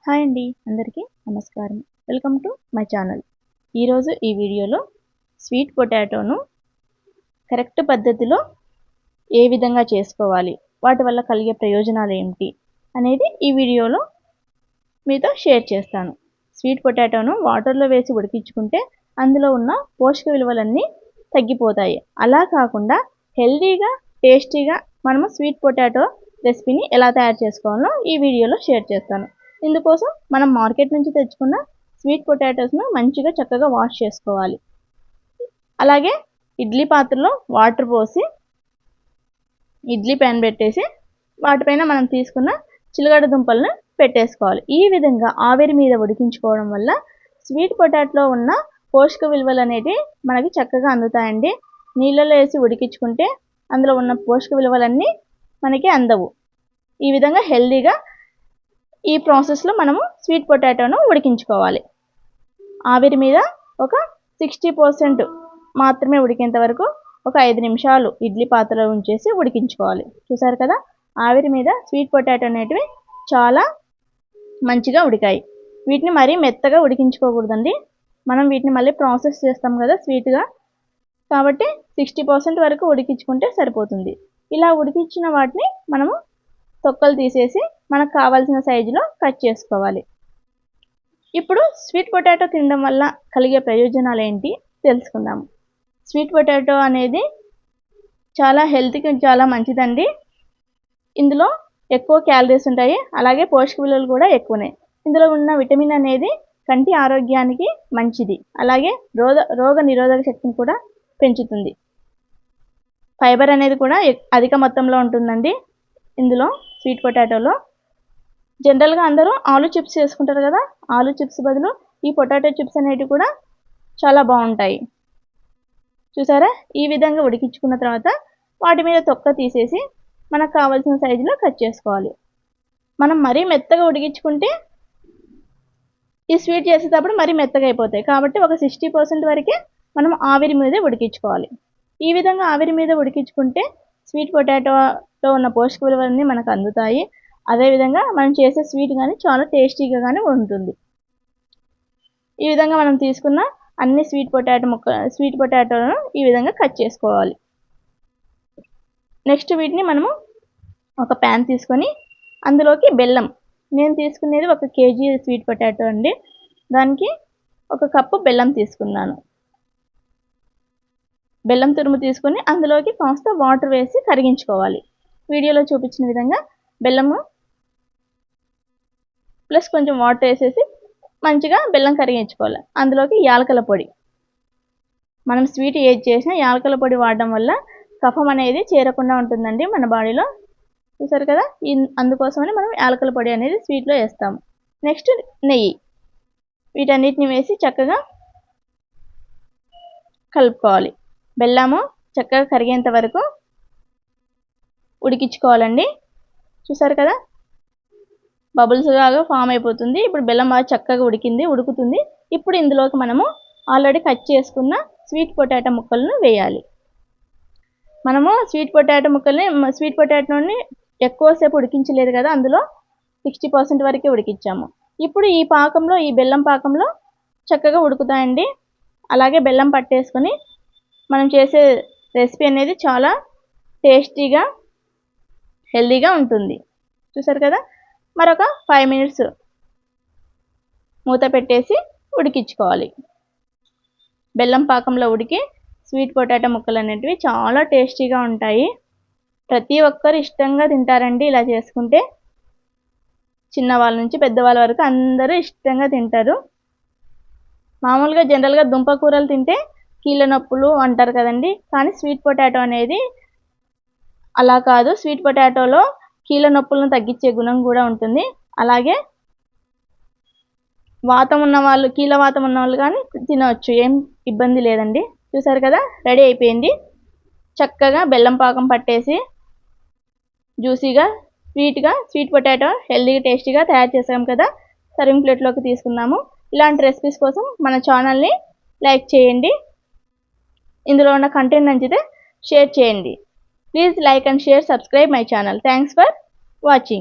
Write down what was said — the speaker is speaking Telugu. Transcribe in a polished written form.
హాయ్ అండి, అందరికీ నమస్కారం. Welcome to my channel. ఈరోజు ఈ వీడియోలో స్వీట్ పొటాటోను కరెక్ట్ పద్ధతిలో ఏ విధంగా చేసుకోవాలి, వాటి వల్ల కలిగే ప్రయోజనాలు ఏమిటి అనేది ఈ వీడియోలో మీతో షేర్ చేస్తాను. స్వీట్ పొటాటోను వాటర్లో వేసి ఉడికించుకుంటే అందులో ఉన్న పోషక విలువలన్నీ తగ్గిపోతాయి. అలా కాకుండా హెల్తీగా, టేస్టీగా మనము స్వీట్ పొటాటో రెసిపీని ఎలా తయారు చేసుకోవాలో ఈ వీడియోలో షేర్ చేస్తాను. ఇందుకోసం మనం మార్కెట్ నుంచి తెచ్చుకున్న స్వీట్ పొటాటోస్ను మంచిగా చక్కగా వాష్ చేసుకోవాలి. అలాగే ఇడ్లీ పాత్రలో వాటర్ పోసి ఇడ్లీ ప్యాన్ పెట్టేసి వాటిపైన మనం తీసుకున్న చిలగడ దుంపలను పెట్టేసుకోవాలి. ఈ విధంగా ఆవిరి మీద ఉడికించుకోవడం వల్ల స్వీట్ పొటాటోలో ఉన్న పోషక విలువలు అనేవి మనకి చక్కగా అందుతాయండి. నీళ్ళలో వేసి ఉడికించుకుంటే అందులో ఉన్న పోషక విలువలన్నీ మనకి అందవు. ఈ విధంగా హెల్తీగా ఈ ప్రాసెస్లో మనము స్వీట్ పొటాటోను ఉడికించుకోవాలి. ఆవిరి మీద ఒక 60% మాత్రమే ఉడికేంత వరకు ఒక 5 నిమిషాలు ఇడ్లీ పాత్రలో ఉంచేసి ఉడికించుకోవాలి. చూసారు కదా, ఆవిరి మీద స్వీట్ పొటాటో అనేటివి చాలా మంచిగా ఉడికాయి. వీటిని మరీ మెత్తగా ఉడికించుకోకూడదండి. మనం వీటిని మళ్ళీ ప్రాసెస్ చేస్తాం కదా స్వీట్గా, కాబట్టి 60% వరకు ఉడికించుకుంటే సరిపోతుంది. ఇలా ఉడికించిన వాటిని మనము తొక్కలు తీసేసి మనకు కావాల్సిన సైజులో కట్ చేసుకోవాలి. ఇప్పుడు స్వీట్ పొటాటో తినడం వల్ల కలిగే ప్రయోజనాలు ఏంటి తెలుసుకుందాము. స్వీట్ పొటాటో అనేది చాలా హెల్త్కి చాలా మంచిదండి. ఇందులో ఎక్కువ క్యాలరీస్ ఉంటాయి, అలాగే పోషక విలువలు కూడా ఎక్కువనే. ఇందులో ఉన్న విటమిన్ అనేది కంటి ఆరోగ్యానికి మంచిది, అలాగే రోగ నిరోధక శక్తిని కూడా పెంచుతుంది. ఫైబర్ అనేది కూడా అధిక మొత్తంలో ఉంటుందండి ఇందులో స్వీట్ పొటాటోలో. జనరల్గా అందరూ ఆలు చిప్స్ చేసుకుంటారు కదా, ఆలు చిప్స్ బదులు ఈ పొటాటో చిప్స్ అనేవి కూడా చాలా బాగుంటాయి. చూసారా, ఈ విధంగా ఉడికించుకున్న తర్వాత వాటి మీద తొక్క తీసేసి మనకు కావాల్సిన సైజులో కట్ చేసుకోవాలి. మనం మరీ మెత్తగా ఉడికించుకుంటే ఈ స్వీట్ చేసేటప్పుడు మరీ మెత్తగా అయిపోతాయి, కాబట్టి ఒక 60% వరకే మనం ఆవిరి మీద ఉడికించుకోవాలి. ఈ విధంగా ఆవిరి మీద ఉడికించుకుంటే స్వీట్ పొటాటోలో ఉన్న పోషక విలువలన్నీ మనకు అందుతాయి. అదేవిధంగా మనం చేసే స్వీట్ కానీ చాలా టేస్టీగా కానీ ఉంటుంది. ఈ విధంగా మనం తీసుకున్న అన్ని స్వీట్ పొటాటోలను ఈ విధంగా కట్ చేసుకోవాలి. నెక్స్ట్ వీటిని మనము ఒక ప్యాన్ తీసుకొని అందులోకి బెల్లం, నేను తీసుకునేది 1 kg స్వీట్ పొటాటో అండి, దానికి 1 కప్పు బెల్లం తీసుకున్నాను. బెల్లం తురుము తీసుకొని అందులోకి కాస్త వాటర్ వేసి కరిగించుకోవాలి. వీడియోలో చూపించిన విధంగా బెల్లము ప్లస్ కొంచెం వాటర్ వేసేసి మంచిగా బెల్లం కరిగించుకోవాలి. అందులోకి యాలకుల పొడి, మనం స్వీట్ ఏది చేసినా యాలకుల పొడి వాడడం వల్ల కఫం అనేది చేరకుండా ఉంటుందండి మన బాడీలో. చూసారు కదా, అందుకోసమని మనం యాలకుల పొడి అనేది స్వీట్లో వేస్తాము. నెక్స్ట్ నెయ్యి, వీటన్నిటిని వేసి చక్కగా కలుపుకోవాలి. బెల్లము చక్కగా కరిగేంత వరకు ఉడికించుకోవాలండి. చూసారు కదా, బబుల్స్ లాగా ఫామ్ అయిపోతుంది. ఇప్పుడు బెల్లం బాగా చక్కగా ఉడుకుతుంది. ఇప్పుడు ఇందులోకి మనము ఆల్రెడీ కట్ చేసుకున్న స్వీట్ పొటాటో ముక్కలను వేయాలి. మనము స్వీట్ పొటాటోని ఎక్కువసేపు ఉడికించలేదు కదా, అందులో 60% వరకే ఉడికించాము. ఇప్పుడు ఈ బెల్లం పాకంలో చక్కగా ఉడుకుతాయండి. అలాగే బెల్లం పట్టేసుకొని మనం చేసే రెసిపీ అనేది చాలా టేస్టీగా, హెల్తీగా ఉంటుంది. చూసారు కదా, మరొక 5 minutes మూత పెట్టేసి ఉడికించుకోవాలి. బెల్లం పాకంలో ఉడికి స్వీట్ పొటాటో ముక్కలు అనేటివి చాలా టేస్టీగా ఉంటాయి. ప్రతి ఒక్కరు ఇష్టంగా తింటారండి ఇలా చేసుకుంటే. చిన్నవాళ్ళ నుంచి పెద్దవాళ్ళ వరకు అందరూ ఇష్టంగా తింటారు. మామూలుగా జనరల్గా దుంప కూరలు తింటే కీళ్ళ నొప్పులు అంటారు కదండి, కానీ స్వీట్ పొటాటో అనేది అలా కాదు. స్వీట్ పొటాటోలో కీళ్ళ నొప్పులను తగ్గించే గుణం కూడా ఉంటుంది. అలాగే కీళ్ళ వాతం ఉన్న వాళ్ళు కానీ తినవచ్చు, ఏం ఇబ్బంది లేదండి. చూసారు కదా, రెడీ అయిపోయింది. చక్కగా బెల్లం పాకం పట్టేసి జ్యూసీగా స్వీట్ పొటాటో హెల్తీగా టేస్టీగా తయారు చేసాం కదా. సర్వింగ్ ప్లేట్లోకి తీసుకుందాము. ఇలాంటి రెసిపీస్ కోసం మన ఛానల్ని లైక్ చేయండి. ఇందులో ఉన్న కంటెంట్ నచ్చితే షేర్ చేయండి. Please like and share, subscribe my channel. Thanks for watching.